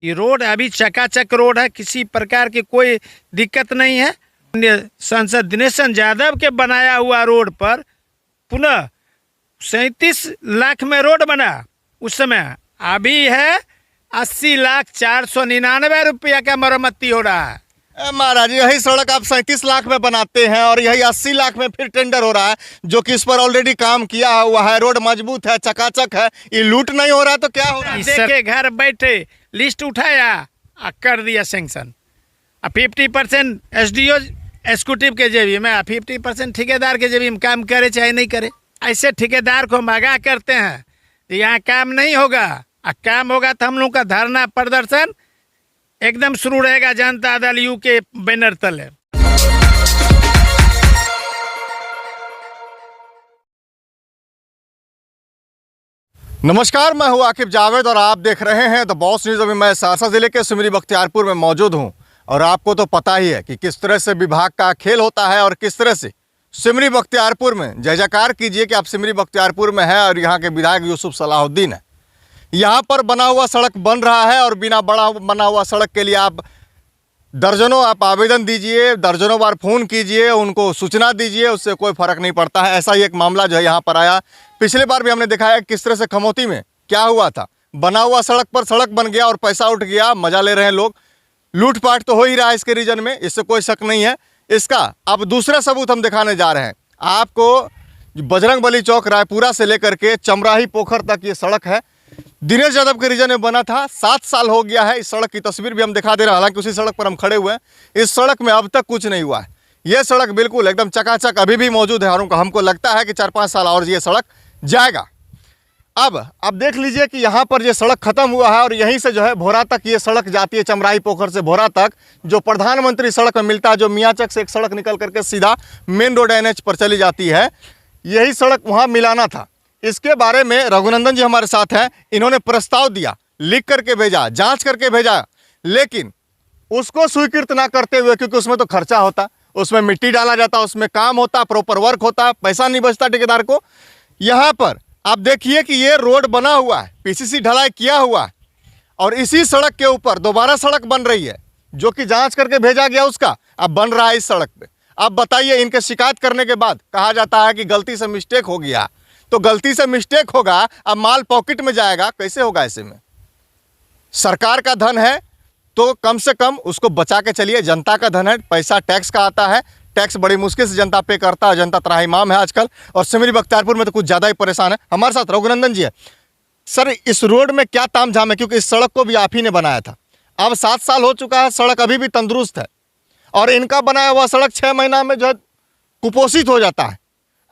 ये रोड अभी चकाचक रोड है, किसी प्रकार की कोई दिक्कत नहीं है। सांसद दिनेश चंद्र यादव के बनाया हुआ रोड पर पुनः 37 लाख में रोड बना। उस समय अभी है 80,499 रुपया का मरम्मती हो रहा है। महाराज, यही सड़क आप 37 लाख में बनाते हैं और यही 80 लाख में फिर टेंडर हो रहा है, जो कि इस पर ऑलरेडी काम किया हुआ है। रोड मजबूत है, चकाचक है, ये लूट नहीं हो रहा तो क्या हो रहा है? इसके घर बैठे लिस्ट उठाया और कर दिया सैंक्शन। 50% SDO एग्जीक्यूटिव के जेबी में, 50% ठेकेदार के जेबी में काम करे चाहे नहीं करे। ऐसे ठेकेदार को मगा करते हैं, यहाँ काम नहीं होगा। काम होगा तो हम लोग का धरना प्रदर्शन एकदम शुरू रहेगा जनता दल यू के बैनर तले। नमस्कार, मैं हूं आकिब जावेद और आप देख रहे हैं द बॉस न्यूज़। अभी मैं सहरसा जिले के सिमरी बख्तियारपुर में मौजूद हूं और आपको तो पता ही है कि किस तरह से विभाग का खेल होता है और किस तरह से सिमरी बख्तियारपुर में जय जयकार कीजिए कि आप सिमरी बख्तियारपुर में हैं और यहाँ के विधायक यूसुफ सलाहुद्दीन है। यहाँ पर बना हुआ सड़क बन रहा है और बिना बना हुआ सड़क के लिए आप दर्जनों आवेदन दीजिए, दर्जनों बार फ़ोन कीजिए, उनको सूचना दीजिए, उससे कोई फ़र्क नहीं पड़ता है। ऐसा ही एक मामला जो है यहाँ पर आया। पिछले बार भी हमने दिखाया है किस तरह से खमोती में क्या हुआ था। बना हुआ सड़क पर सड़क बन गया और पैसा उठ गया, मज़ा ले रहे हैं लोग। लूटपाट तो हो ही रहा है इसके रीजन में, इससे कोई शक नहीं है। इसका अब दूसरा सबूत हम दिखाने जा रहे हैं आपको। बजरंगबली चौक रायपुरा से लेकर के चमराही पोखर तक ये सड़क है, दिनेश यादव के रीजन में बना था। 7 साल हो गया है। इस सड़क की तस्वीर भी हम दिखा दे रहे हैं, हालांकि उसी सड़क पर हम खड़े हुए हैं। इस सड़क में अब तक कुछ नहीं हुआ है। ये सड़क बिल्कुल एकदम चकाचक अभी भी मौजूद है और हमको लगता है कि 4-5 साल और ये सड़क जाएगा। अब देख लीजिए कि यहाँ पर ये सड़क खत्म हुआ है और यहीं से जो है भोरा तक ये सड़क जाती है। चमराही पोखर से भोरा तक जो प्रधानमंत्री सड़क में मिलता है, जो मियाँचक से एक सड़क निकल करके सीधा मेन रोड NH पर चली जाती है, यही सड़क वहाँ मिलाना था। इसके बारे में रघुनंदन जी हमारे साथ हैं। इन्होंने प्रस्ताव दिया, लिख करके भेजा, जांच करके भेजा, लेकिन उसको स्वीकृत ना करते हुए, क्योंकि उसमें तो खर्चा होता, उसमें मिट्टी डाला जाता, उसमें काम होता, प्रॉपर वर्क होता, पैसा नहीं बचता ठेकेदार को। यहाँ पर आप देखिए कि ये रोड बना हुआ है, PCC ढलाई किया हुआ है और इसी सड़क के ऊपर दोबारा सड़क बन रही है, जो कि जाँच करके भेजा गया उसका अब बन रहा है इस सड़क पर। अब बताइए, इनके शिकायत करने के बाद कहा जाता है कि गलती से मिस्टेक हो गया। तो गलती से मिस्टेक होगा, अब माल पॉकेट में जाएगा, कैसे होगा? ऐसे में सरकार का धन है तो कम से कम उसको बचा के चलिए। जनता का धन है, पैसा टैक्स का आता है, टैक्स बड़ी मुश्किल से जनता पे करता है। जनता त्राहिमाम है आजकल और सिमरी बख्तियारपुर में तो कुछ ज़्यादा ही परेशान है। हमारे साथ रघुनंदन जी है। सर, इस रोड में क्या ताम झाम है? क्योंकि इस सड़क को भी आप ही ने बनाया था। अब 7 साल हो चुका है, सड़क अभी भी तंदुरुस्त है और इनका बनाया हुआ सड़क 6 महीना में जो है कुपोषित हो जाता है।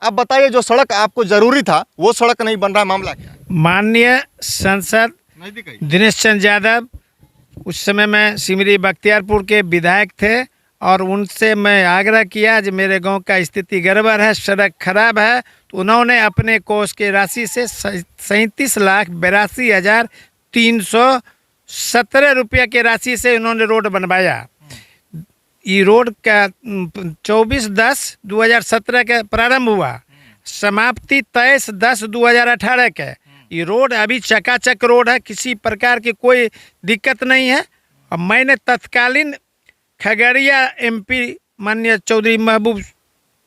अब बताइए, जो सड़क आपको जरूरी था वो सड़क नहीं बन रहा, मामला क्या है? माननीय सांसद दिनेश चंद्र यादव, उस समय मैं सिमरी बख्तियारपुर के विधायक थे और उनसे मैं आग्रह किया कि मेरे गांव का स्थिति गड़बड़ है, सड़क खराब है। तो उन्होंने अपने कोष के राशि से 37,82,317 रुपये के राशि से उन्होंने रोड बनवाया। ये रोड का 24/10/2017 के प्रारंभ हुआ, समाप्ति 23/10/2018 के। ये रोड अभी चकाचक रोड है, किसी प्रकार की कोई दिक्कत नहीं है। और मैंने तत्कालीन खगड़िया MP माननीय चौधरी महबूब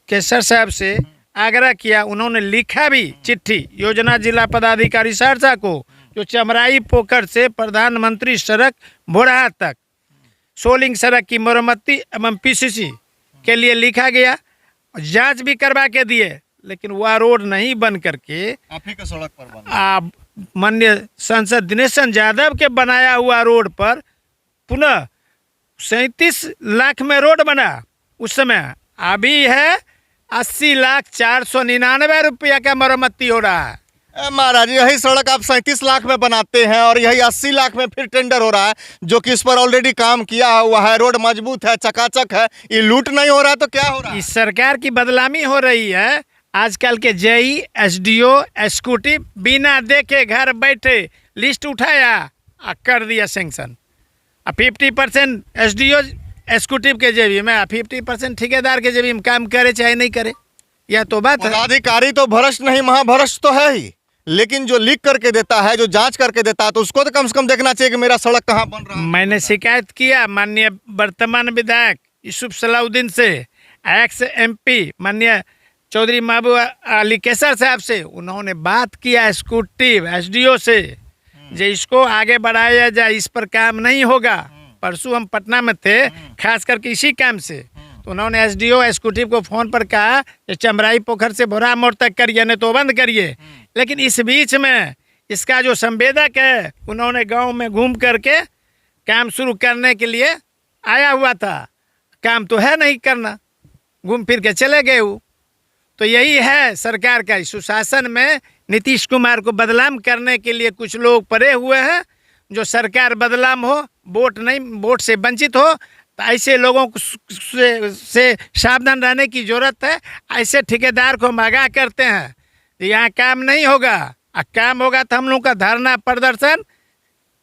केसर साहब से आग्रह किया, उन्होंने लिखा भी चिट्ठी योजना जिला पदाधिकारी सहरसा को, जो चमराही पोखर से प्रधानमंत्री सड़क भोरहा तक सोलिंग सड़क की मरम्मती एवं PCC के लिए लिखा गया। जांच भी करवा के दिए, लेकिन वह रोड नहीं बन करके आप ही का सड़क पर बना। माननीय सांसद दिनेश चंद्र यादव के बनाया हुआ रोड पर पुनः 37 लाख में रोड बना। उस समय अभी है 80,499 रुपया का मरम्मती हो रहा है। महाराज, यही सड़क आप 37 लाख में बनाते हैं और यही 80 लाख में फिर टेंडर हो रहा है, जो कि इस पर ऑलरेडी काम किया हुआ है। रोड मजबूत है, चकाचक है, ये लूट नहीं हो रहा तो क्या हो रहा है? इस सरकार की बदनामी हो रही है। आजकल के JE SDO एग्जीक्यूटिव बिना देखे घर बैठे लिस्ट उठाया और कर दिया सैंक्शन। 50% SDO एग्जीक्यूटिव के जेबी में, 50% ठेकेदार के जेबी में काम करे चाहे नहीं करे। यह तो बात है। पदाधिकारी तो भ्रष्ट नहीं महाभ्रष्ट तो है ही। लेकिन जो लीक करके देता है, जो जांच करके देता है, तो उसको तो कम से कम देखना चाहिए कि मेरा सड़क कहाँ बन रहा है। मैंने शिकायत किया माननीय वर्तमान विधायक यूसुफ सलाउद्दीन से, एक्स MP माननीय चौधरी महबूब अली कैसर साहब से। उन्होंने बात किया एग्जीक्यूटिव SDO से, जो इसको आगे बढ़ाया जाए, इस पर काम नहीं होगा। परसों हम पटना में थे, खास करके इसी काम से, तो उन्होंने SDO एग्जीक्यूटिव को फ़ोन पर कहा कि चमराई पोखर से भोरा मोड़ तक करिए, नहीं तो बंद करिए। लेकिन इस बीच में इसका जो संवेदक है, उन्होंने गांव में घूम करके काम शुरू करने के लिए आया हुआ था। काम तो है नहीं करना, घूम फिर के चले गए वो। तो यही है सरकार का सुशासन में नीतीश कुमार को बदनाम करने के लिए कुछ लोग पड़े हुए हैं। जो सरकार बदनाम हो, वोट नहीं, वोट से वंचित हो, तो ऐसे लोगों को से सावधान रहने की ज़रूरत है। ऐसे ठेकेदार को हम आगाह करते हैं, यहाँ काम नहीं होगा। काम होगा तो हम लोग का धरना प्रदर्शन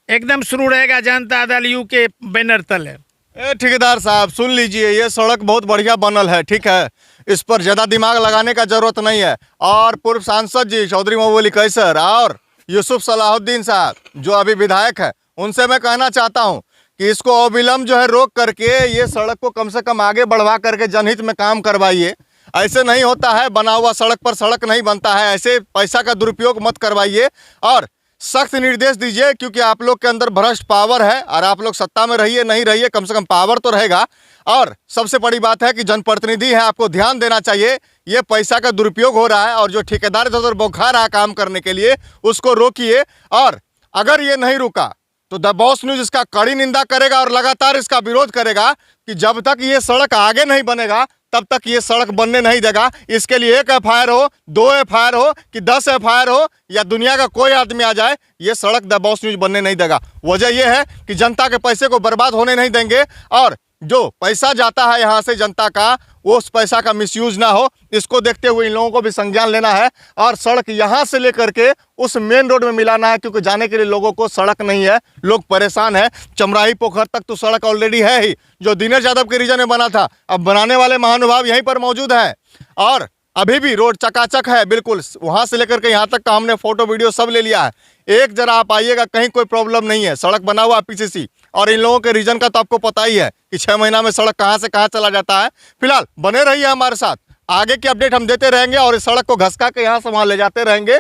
एकदम शुरू रहेगा जनता दल यू के बैनर तले। ठेकेदार साहब सुन लीजिए, ये सड़क बहुत बढ़िया बनल है, ठीक है, इस पर ज़्यादा दिमाग लगाने का जरूरत नहीं है। और पूर्व सांसद जी चौधरी महबूब अली कैसर और यूसुफ सलाहुद्दीन साहब जो अभी विधायक है, उनसे मैं कहना चाहता हूं कि इसको अविलंब जो है रोक करके ये सड़क को कम से कम आगे बढ़वा करके जनहित में काम करवाइए। ऐसे नहीं होता है, बना हुआ सड़क पर सड़क नहीं बनता है। ऐसे पैसा का दुरुपयोग मत करवाइए और सख्त निर्देश दीजिए, क्योंकि आप लोग के अंदर भ्रष्ट पावर है और आप लोग सत्ता में रहिए नहीं रहिए, कम से कम पावर तो रहेगा। और सबसे बड़ी बात है कि जनप्रतिनिधि है, आपको ध्यान देना चाहिए, ये पैसा का दुरुपयोग हो रहा है और जो ठेकेदार इधर बौखा रहा है काम करने के लिए, उसको रोकिए। और अगर ये नहीं रुका तो द बॉस न्यूज़ इसका कड़ी निंदा करेगा और लगातार इसका विरोध करेगा कि जब तक ये सड़क आगे नहीं बनेगा तब तक ये सड़क बनने नहीं देगा। इसके लिए 1 FIR हो, 2 FIR हो कि 10 FIR हो या दुनिया का कोई आदमी आ जाए, ये सड़क द बॉस न्यूज़ बनने नहीं देगा। वजह यह है कि जनता के पैसे को बर्बाद होने नहीं देंगे और जो पैसा जाता है यहाँ से जनता का, वो उस पैसा का मिसयूज ना हो, इसको देखते हुए इन लोगों को भी संज्ञान लेना है और सड़क यहाँ से लेकर के उस मेन रोड में मिलाना है, क्योंकि जाने के लिए लोगों को सड़क नहीं है, लोग परेशान है। चमराही पोखर तक तो सड़क ऑलरेडी है ही, जो दिनेश यादव के रीजन में बना था, अब बनाने वाले महानुभाव यहीं पर मौजूद हैं और अभी भी रोड चकाचक है बिल्कुल। वहाँ से लेकर के यहाँ तक का हमने फोटो वीडियो सब ले लिया है। एक जरा आप आइएगा, कहीं कोई प्रॉब्लम नहीं है, सड़क बना हुआ PCC। और इन लोगों के रीजन का तो आपको पता ही है कि 6 महीना में सड़क कहाँ से कहाँ चला जाता है। फिलहाल बने रहिए हमारे साथ, आगे की अपडेट हम देते रहेंगे और इस सड़क को घसका के यहाँ से वहाँ ले जाते रहेंगे।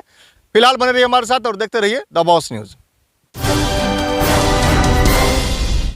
फिलहाल बने रहिए हमारे साथ और देखते रहिए द बॉस न्यूज़।